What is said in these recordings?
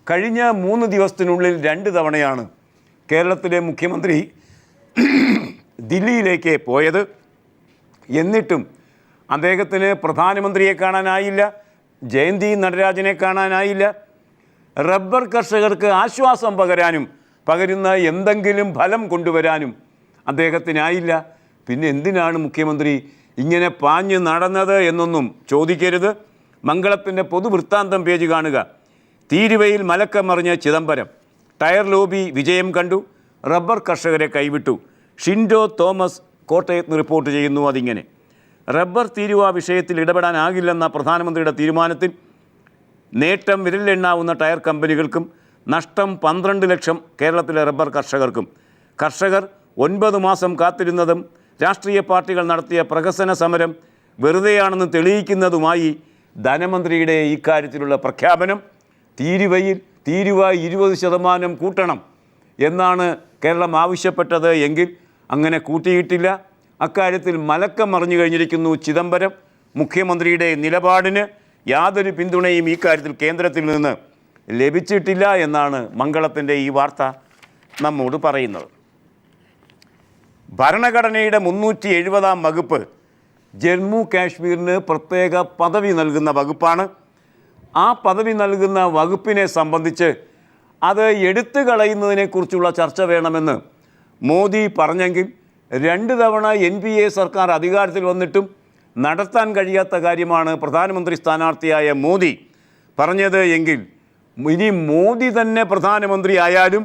കഴിഞ്ഞ 3 ദിവസത്തിനുള്ളിൽ 2 തവണയാണ് കേരളത്തിലെ മുഖ്യമന്ത്രി ദില്ലിയിലേക്ക് പോയത്. എന്നിട്ടും അദ്ദേഹത്തിന് പ്രധാനമന്ത്രിയെ കാണാനായില്ല, ജയന്തി നടരാജനെ കാണാനായില്ല. റബ്ബർ കർഷകർക്ക് ആശ്വാസം പകരുന്ന എന്തെങ്കിലും ഫലം കൊണ്ടുവരാനും അദ്ദേഹത്തിനായില്ല. പിന്നെ എന്തിനാണ് മുഖ്യമന്ത്രി ഇങ്ങനെ പാഞ്ഞ് നടന്നത് എന്നൊന്നും ചോദിക്കരുത്. മംഗളത്തിൻ്റെ പൊതുവൃത്താന്തം പേജ് കാണുക. തീരുവയിൽ മലക്കം മറിഞ്ഞ ചിദംബരം, ടയർ ലോബി വിജയം കണ്ടു, റബ്ബർ കർഷകരെ കൈവിട്ടു. ഷിൻഡോ തോമസ് കോട്ടയത്ത് റിപ്പോർട്ട് ചെയ്യുന്നു. അതിങ്ങനെ: റബ്ബർ തീരുവ വിഷയത്തിൽ ഇടപെടാനാകില്ലെന്ന പ്രധാനമന്ത്രിയുടെ തീരുമാനത്തിൽ നേട്ടം വിരലിലെണ്ണാവുന്ന ടയർ കമ്പനികൾക്കും നഷ്ടം 12 ലക്ഷം കേരളത്തിലെ റബ്ബർ കർഷകർക്കും. കർഷകർ 9 മാസം കാത്തിരുന്നതും രാഷ്ട്രീയ പാർട്ടികൾ നടത്തിയ പ്രഹസന സമരം വെറുതെയാണെന്ന് തെളിയിക്കുന്നതുമായി ധനമന്ത്രിയുടെ ഇക്കാര്യത്തിലുള്ള പ്രഖ്യാപനം. തീരുവ 20% കൂട്ടണം എന്നാണ് കേരളം ആവശ്യപ്പെട്ടത് എങ്കിൽ അങ്ങനെ കൂട്ടിയിട്ടില്ല. അക്കാര്യത്തിൽ മലക്കം മറിഞ്ഞു കഴിഞ്ഞിരിക്കുന്നു ചിദംബരം. മുഖ്യമന്ത്രിയുടെ നിലപാടിന് യാതൊരു പിന്തുണയും ഈ കാര്യത്തിൽ കേന്ദ്രത്തിൽ നിന്ന് ലഭിച്ചിട്ടില്ല എന്നാണ് മംഗളത്തിൻ്റെ ഈ വാർത്ത നമ്മോട് പറയുന്നത്. ഭരണഘടനയുടെ 370-ാം വകുപ്പ് ജമ്മു കാശ്മീരിന് പ്രത്യേക പദവി നൽകുന്ന വകുപ്പാണ്. ആ പദവി നൽകുന്ന വകുപ്പിനെ സംബന്ധിച്ച് അത് എടുത്തു കളയുന്നതിനെക്കുറിച്ചുള്ള ചർച്ച വേണമെന്ന് മോദി പറഞ്ഞെങ്കിൽ 2 തവണ NPA സർക്കാർ അധികാരത്തിൽ വന്നിട്ടും നടത്താൻ കഴിയാത്ത കാര്യമാണ് പ്രധാനമന്ത്രി സ്ഥാനാർത്ഥിയായ മോദി പറഞ്ഞത് എങ്കിൽ ഇനി മോദി തന്നെ പ്രധാനമന്ത്രി ആയാലും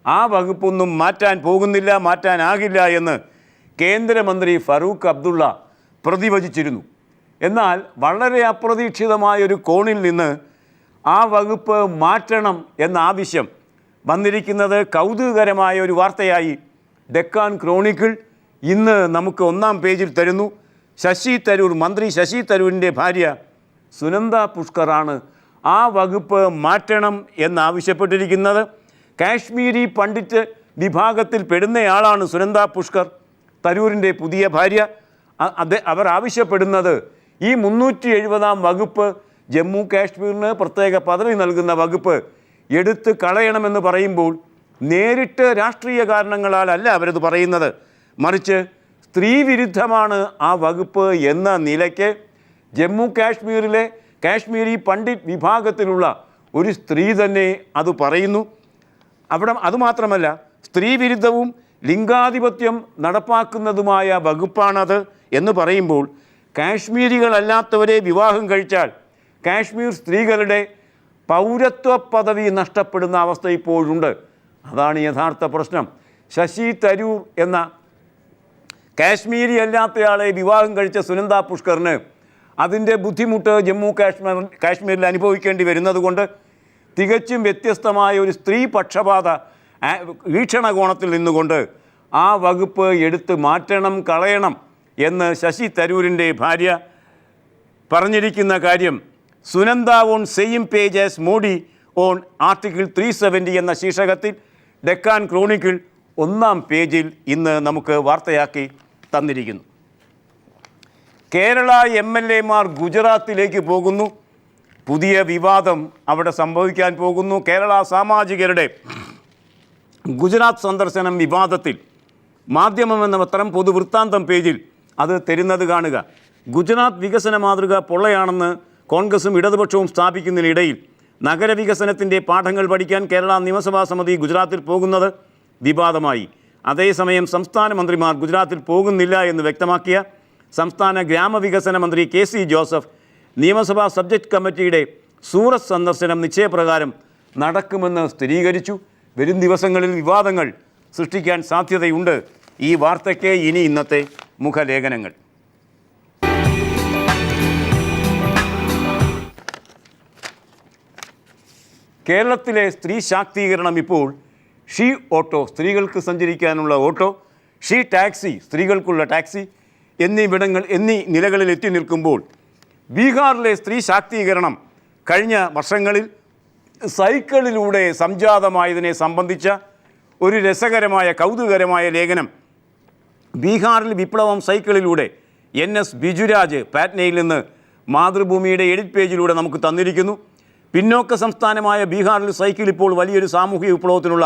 ആ വകുപ്പൊന്നും മാറ്റാനാകില്ല എന്ന് കേന്ദ്രമന്ത്രി ഫറൂഖ് അബ്ദുള്ള പ്രതിവചിച്ചിരുന്നു. എന്നാൽ വളരെ അപ്രതീക്ഷിതമായൊരു കോണിൽ നിന്ന് ആ വകുപ്പ് മാറ്റണം എന്ന ആവശ്യം വന്നിരിക്കുന്നത് കൗതുകകരമായ ഒരു വാർത്തയായി ഡെക്കാൻ ക്രോണിക്കിൾ ഇന്ന് നമുക്ക് 1-ാം പേജിൽ തരുന്നു. മന്ത്രി ശശി തരൂരിൻ്റെ ഭാര്യ സുനന്ദ പുഷ്കറാണ് ആ വകുപ്പ് മാറ്റണം എന്നാവശ്യപ്പെട്ടിരിക്കുന്നത്. കാശ്മീരി പണ്ഡിറ്റ് വിഭാഗത്തിൽ പെടുന്നയാളാണ് സുനന്ദ പുഷ്കർ, തരൂരിൻ്റെ പുതിയ ഭാര്യ. അവർ ആവശ്യപ്പെടുന്നത് ഈ 370-ാം വകുപ്പ്, ജമ്മു കാശ്മീരിന് പ്രത്യേക പദവി നൽകുന്ന വകുപ്പ് എടുത്ത് കളയണമെന്ന് പറയുമ്പോൾ നേരിട്ട് രാഷ്ട്രീയ കാരണങ്ങളാലല്ല അവരത് പറയുന്നത്, മറിച്ച് സ്ത്രീവിരുദ്ധമാണ് ആ വകുപ്പ് എന്ന നിലയ്ക്ക് ജമ്മു കാശ്മീരിലെ കാശ്മീരി പണ്ഡിറ്റ് വിഭാഗത്തിലുള്ള ഒരു സ്ത്രീ തന്നെ അത് പറയുന്നു. അതുമാത്രമല്ല, സ്ത്രീവിരുദ്ധവും ലിംഗാധിപത്യം നടപ്പാക്കുന്നതുമായ വകുപ്പാണത് എന്ന് പറയുമ്പോൾ കാശ്മീരികളല്ലാത്തവരെ വിവാഹം കഴിച്ചാൽ കാശ്മീർ സ്ത്രീകളുടെ പൗരത്വ പദവി നഷ്ടപ്പെടുന്ന അവസ്ഥ ഇപ്പോഴുണ്ട്. അതാണ് യഥാർത്ഥ പ്രശ്നം. ശശി തരൂർ എന്ന കാശ്മീരി അല്ലാത്തയാളെ വിവാഹം കഴിച്ച സുനന്ദ പുഷ്കറിന് അതിൻ്റെ ബുദ്ധിമുട്ട് ജമ്മു കാശ്മീരിൽ അനുഭവിക്കേണ്ടി വരുന്നത് കൊണ്ട് തികച്ചും വ്യത്യസ്തമായ ഒരു സ്ത്രീ പക്ഷപാത വീക്ഷണകോണത്തിൽ നിന്നുകൊണ്ട് ആ വകുപ്പ് എടുത്ത് കളയണം എന്ന് ശശി തരൂരിൻ്റെ ഭാര്യ പറഞ്ഞിരിക്കുന്ന കാര്യം Sunanda on same page as Modi on article 370 എന്ന ശീർഷകത്തിൽ ഡെക്കാൻ ക്രോണിക്കിൾ 1-ാം പേജിൽ ഇന്ന് നമുക്ക് വാർത്തയാക്കി തന്നിരിക്കുന്നു. കേരള MLA-മാർ ഗുജറാത്തിലേക്ക് പോകുന്നു. പുതിയ വിവാദം അവിടെ സംഭവിക്കാൻ പോകുന്നു. കേരള സാമാജികരുടെ ഗുജറാത്ത് സന്ദർശനം വിവാദത്തിൽ മാധ്യമമെന്ന പത്രം പൊതുവൃത്താന്തം പേജിൽ അത് തരുന്നത് കാണുക. ഗുജറാത്ത് വികസന മാതൃക പൊള്ളയാണെന്ന് കോൺഗ്രസും ഇടതുപക്ഷവും സ്ഥാപിക്കുന്നതിനിടയിൽ നഗരവികസനത്തിൻ്റെ പാഠങ്ങൾ പഠിക്കാൻ കേരള നിയമസഭാ സമിതി ഗുജറാത്തിൽ പോകുന്നത് വിവാദമായി. അതേസമയം സംസ്ഥാന മന്ത്രിമാർ ഗുജറാത്തിൽ പോകുന്നില്ല എന്ന് വ്യക്തമാക്കിയ സംസ്ഥാന ഗ്രാമവികസന മന്ത്രി KC ജോസഫ് നിയമസഭാ സബ്ജക്റ്റ് കമ്മിറ്റിയുടെ സൂറത്ത് സന്ദർശനം നിശ്ചയപ്രകാരം നടക്കുമെന്ന് സ്ഥിരീകരിച്ചു. വരും ദിവസങ്ങളിൽ വിവാദങ്ങൾ സൃഷ്ടിക്കാൻ സാധ്യതയുണ്ട്. ഈ വാർത്തയ്ക്ക് ഇനി ഇന്നത്തെ മുഖലേഖനങ്ങൾ. കേരളത്തിലെ സ്ത്രീ ശാക്തീകരണം ഇപ്പോൾ ഷീ ഓട്ടോ, സ്ത്രീകൾക്ക് സഞ്ചരിക്കാനുള്ള ഓട്ടോ, ഷീ ടാക്സി, സ്ത്രീകൾക്കുള്ള ടാക്സി എന്നീ നിലകളിൽ എത്തി നിൽക്കുമ്പോൾ ബീഹാറിലെ സ്ത്രീ ശാക്തീകരണം കഴിഞ്ഞ വർഷങ്ങളിൽ സൈക്കിളിലൂടെ സംജാതമായതിനെ സംബന്ധിച്ച ഒരു രസകരമായ കൗതുകകരമായ ലേഖനം ബീഹാറിൽ വിപ്ലവം സൈക്കിളിലൂടെ NS ബിജുരാജ് പാറ്റ്നയിൽ നിന്ന് മാതൃഭൂമിയുടെ എഡിറ്റ് പേജിലൂടെ നമുക്ക് തന്നിരിക്കുന്നു. പിന്നോക്ക സംസ്ഥാനമായ ബീഹാറിൽ സൈക്കിൾ ഇപ്പോൾ വലിയൊരു സാമൂഹിക വിപ്ലവത്തിനുള്ള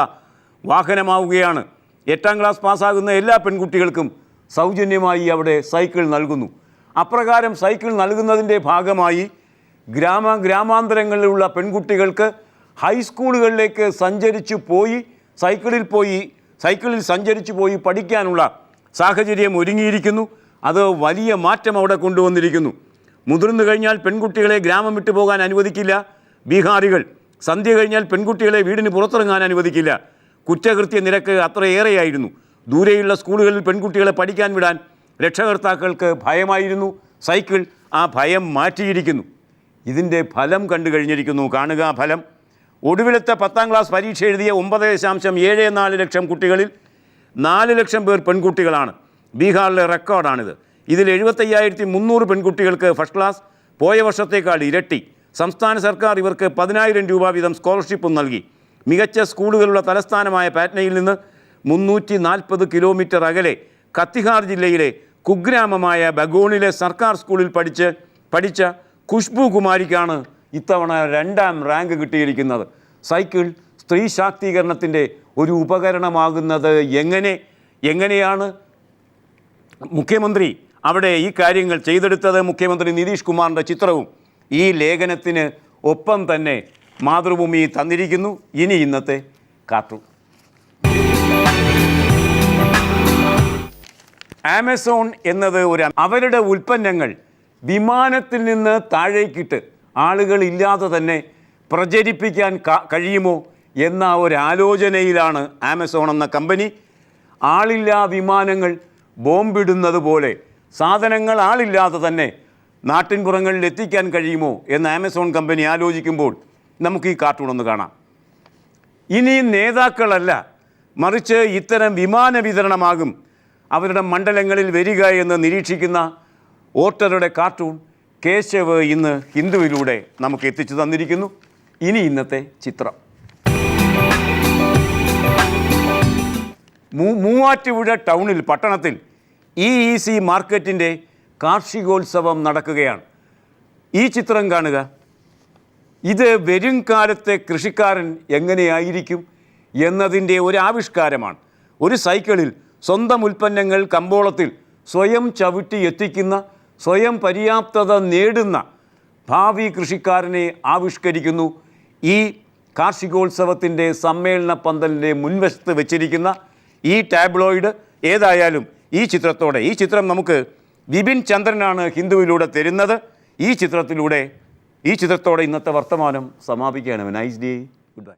വാഹനമാവുകയാണ്. 8ാം ക്ലാസ് പാസ്സാകുന്ന എല്ലാ പെൺകുട്ടികൾക്കും സൗജന്യമായി അവിടെ സൈക്കിൾ നൽകുന്നു. അപ്രകാരം സൈക്കിൾ നൽകുന്നതിൻ്റെ ഭാഗമായി ഗ്രാമാന്തരങ്ങളിലുള്ള പെൺകുട്ടികൾക്ക് ഹൈസ്കൂളുകളിലേക്ക് സൈക്കിളിൽ സഞ്ചരിച്ചു പോയി പഠിക്കാനുള്ള സാഹചര്യം ഒരുങ്ങിയിരിക്കുന്നു. അത് വലിയ മാറ്റം അവിടെ കൊണ്ടുവന്നിരിക്കുന്നു. മുതിർന്നു കഴിഞ്ഞാൽ പെൺകുട്ടികളെ ഗ്രാമം വിട്ടു പോകാൻ അനുവദിക്കില്ല ബീഹാറികൾ. സന്ധ്യ കഴിഞ്ഞാൽ പെൺകുട്ടികളെ വീടിന് പുറത്തിറങ്ങാൻ അനുവദിക്കില്ല. കുറ്റകൃത്യ നിരക്ക് അത്രയേറെയായിരുന്നു. ദൂരെയുള്ള സ്കൂളുകളിൽ പെൺകുട്ടികളെ പഠിക്കാൻ വിടാൻ രക്ഷകർത്താക്കൾക്ക് ഭയമായിരുന്നു. സൈക്കിൾ ആ ഭയം മാറ്റിയിരിക്കുന്നു. ഇതിൻ്റെ ഫലം കണ്ടു കഴിഞ്ഞിരിക്കുന്നു. കാണുക ഫലം. ഒടുവിലത്തെ 10ാം ക്ലാസ് പരീക്ഷ എഴുതിയ 9.74 ലക്ഷം കുട്ടികളിൽ 4 ലക്ഷം പേർ പെൺകുട്ടികളാണ്. ബീഹാറിലെ റെക്കോർഡാണിത്. ഇതിൽ 75,300 പെൺകുട്ടികൾക്ക് ഫസ്റ്റ് ക്ലാസ്. പോയ വർഷത്തേക്കാൾ ഇരട്ടി. സംസ്ഥാന സർക്കാർ ഇവർക്ക് 10,000 രൂപ വീതം സ്കോളർഷിപ്പും നൽകി. മികച്ച സ്കൂളുകളുള്ള തലസ്ഥാനമായ പാറ്റ്നയിൽ നിന്ന് 340 കിലോമീറ്റർ അകലെ കത്തിഹാർ ജില്ലയിലെ കുഗ്രാമമായ ബഗോണിലെ സർക്കാർ സ്കൂളിൽ പഠിച്ച ഖുഷ്ബു കുമാരിക്കാണ് ഇത്തവണ 2ാം റാങ്ക് കിട്ടിയിരിക്കുന്നത്. സൈക്കിൾ സ്ത്രീ ശാക്തീകരണത്തിൻ്റെ ഒരു ഉപകരണമാകുന്നത് എങ്ങനെയാണ് മുഖ്യമന്ത്രി അവിടെ ഈ കാര്യങ്ങൾ ചെയ്തെടുത്തത്? മുഖ്യമന്ത്രി നിതീഷ് കുമാറിൻ്റെ ചിത്രവും ഈ ലേഖനത്തിന് ഒപ്പം തന്നെ മാതൃഭൂമി തന്നിരിക്കുന്നു. ഇനി ഇന്നത്തെ കാർട്ടൂൺ. ആമസോൺ എന്നത് അവരുടെ ഉൽപ്പന്നങ്ങൾ വിമാനത്തിൽ നിന്ന് താഴേക്കിട്ട് ആളുകളില്ലാതെ തന്നെ പ്രചരിപ്പിക്കാൻ കഴിയുമോ എന്ന ഒരാലോചനയിലാണ് ആമസോൺ എന്ന കമ്പനി. ആളില്ലാ വിമാനങ്ങൾ ബോംബിടുന്നത് പോലെ സാധനങ്ങൾ ആളില്ലാതെ തന്നെ നാട്ടിൻപുറങ്ങളിൽ എത്തിക്കാൻ കഴിയുമോ എന്ന് ആമസോൺ കമ്പനി ആലോചിക്കുമ്പോൾ നമുക്ക് ഈ കാർട്ടൂൺ ഒന്ന് കാണാം. ഇനി നേതാക്കളല്ല, മറിച്ച് ഇത്തരം വിമാന വിതരണമാകും അവരുടെ മണ്ഡലങ്ങളിൽ വരിക എന്ന് നിരീക്ഷിക്കുന്ന വോട്ടറുടെ കാർട്ടൂൺ കേശവ് ഇന്ന് ഹിന്ദുവിലൂടെ നമുക്ക് എത്തിച്ചു തന്നിരിക്കുന്നു. ഇനി ഇന്നത്തെ ചിത്രം. മൂവാറ്റുപുഴ ടൗണിൽ പട്ടണത്തിൽ EEC മാർക്കറ്റിൻ്റെ കാർഷികോത്സവം നടക്കുകയാണ്. ഈ ചിത്രം കാണുക. ഇത് വരും കാലത്തെ കൃഷിക്കാരൻ എങ്ങനെയായിരിക്കും എന്നതിൻ്റെ ഒരു ആവിഷ്കാരമാണ്. ഒരു സൈക്കിളിൽ സ്വന്തം ഉൽപ്പന്നങ്ങൾ കമ്പോളത്തിൽ സ്വയം ചവിട്ടി എത്തിക്കുന്ന, സ്വയം പര്യാപ്തത നേടുന്ന ഭാവി കൃഷിക്കാരനെ ആവിഷ്കരിക്കുന്നു. ഈ കാർഷികോത്സവത്തിൻ്റെ സമ്മേളന പന്തലിൻ്റെ മുൻവശത്ത് വെച്ചിരിക്കുന്ന ഈ ടാബ്ലോയിഡ്. ഏതായാലും ഈ ചിത്രം നമുക്ക് വിപിൻ ചന്ദ്രനാണ് ഹിന്ദുവിലൂടെ തരുന്നത്. ഈ ചിത്രത്തോടെ ഇന്നത്തെ വർത്തമാനം സമാപിക്കുകയാണ്. Nice day. Good bye.